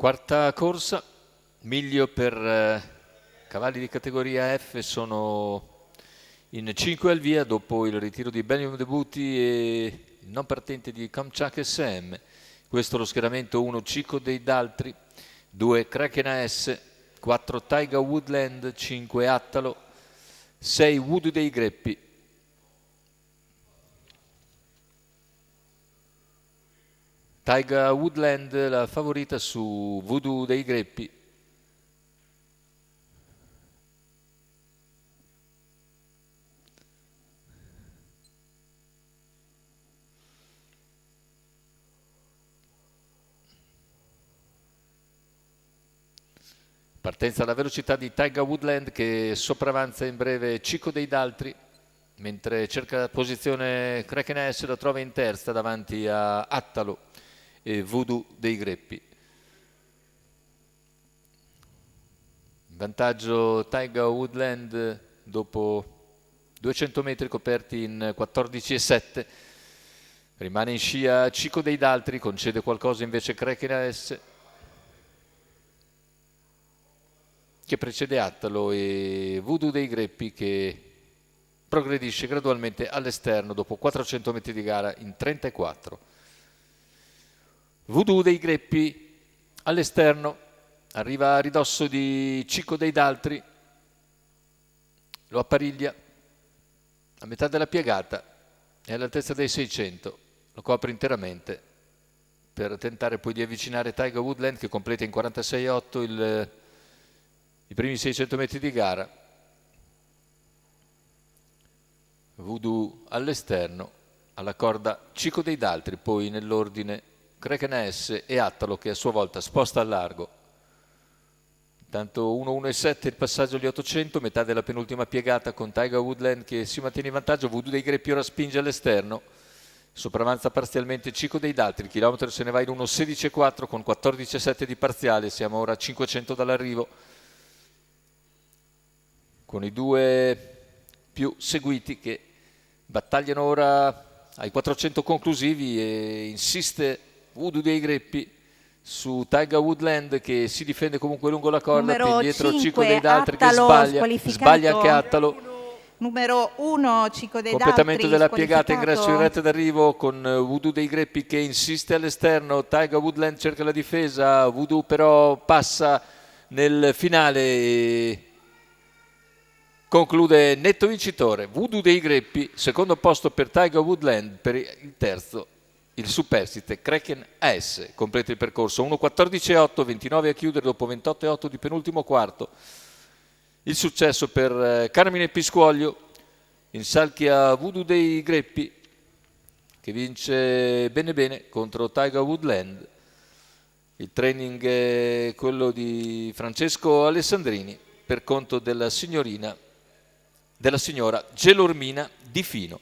Quarta corsa, miglio per cavalli di categoria F, sono in 5 al via dopo il ritiro di Benjamin Debuti e il non partente di Kamchak SM. Questo lo schieramento: 1 Cico dei Daltri, 2 Kraken AS, 4 Taiga Woodland, 5 Attalo, 6 Voodoo dei Greppi. Taiga Woodland la favorita su Voodoo dei Greppi. Partenza alla velocità di Taiga Woodland che sopravanza in breve Cico dei Daltri, mentre cerca posizione Kraken S, la trova in terza davanti a Attalo e Voodoo dei Greppi. In vantaggio Taiga Woodland dopo 200 metri coperti in 14,7. Rimane in scia Cico dei Daltri, concede qualcosa invece Kraken S, che precede Attalo, e Voodoo dei Greppi che progredisce gradualmente all'esterno dopo 400 metri di gara in 34. Voodoo dei Greppi all'esterno, arriva a ridosso di Cico dei Daltri, lo appariglia a metà della piegata e all'altezza dei 600, lo copre interamente per tentare poi di avvicinare Taiga Woodland che completa in 46,8 i primi 600 metri di gara. Voodoo all'esterno, alla corda Cico dei Daltri, poi nell'ordine Kraken S e Attalo che a sua volta sposta al largo. Intanto 1,1,7 il passaggio agli 800, metà della penultima piegata con Taiga Woodland che si mantiene in vantaggio. Voodoo dei Greppi ora spinge all'esterno, sopravanza parzialmente Cico dei Daltri, il chilometro se ne va in 1,16,4 con 14,7 di parziale, siamo ora a 500 dall'arrivo, con i due più seguiti che battagliano ora ai 400 conclusivi e insiste Voodoo dei Greppi su Taiga Woodland che si difende comunque lungo la corda, più indietro Cico dei Daltri che sbaglia anche Attalo. Numero 1 Cico dei Daltri Completamento della piegata, ingresso in retta d'arrivo con Voodoo dei Greppi che insiste all'esterno, Taiga Woodland cerca la difesa, Voodoo però passa nel finale e conclude netto vincitore Voodoo dei Greppi, secondo posto per Taiga Woodland, per il terzo il superstite Kraken AS. Completa il percorso 1,14,8, 29 a chiudere dopo 28,8 di penultimo quarto. Il successo per Carmine Piscuoglio, insalchia Voodoo dei Greppi che vince bene bene contro Taiga Woodland. Il training è quello di Francesco Alessandrini per conto della signora Gelormina Di Fino.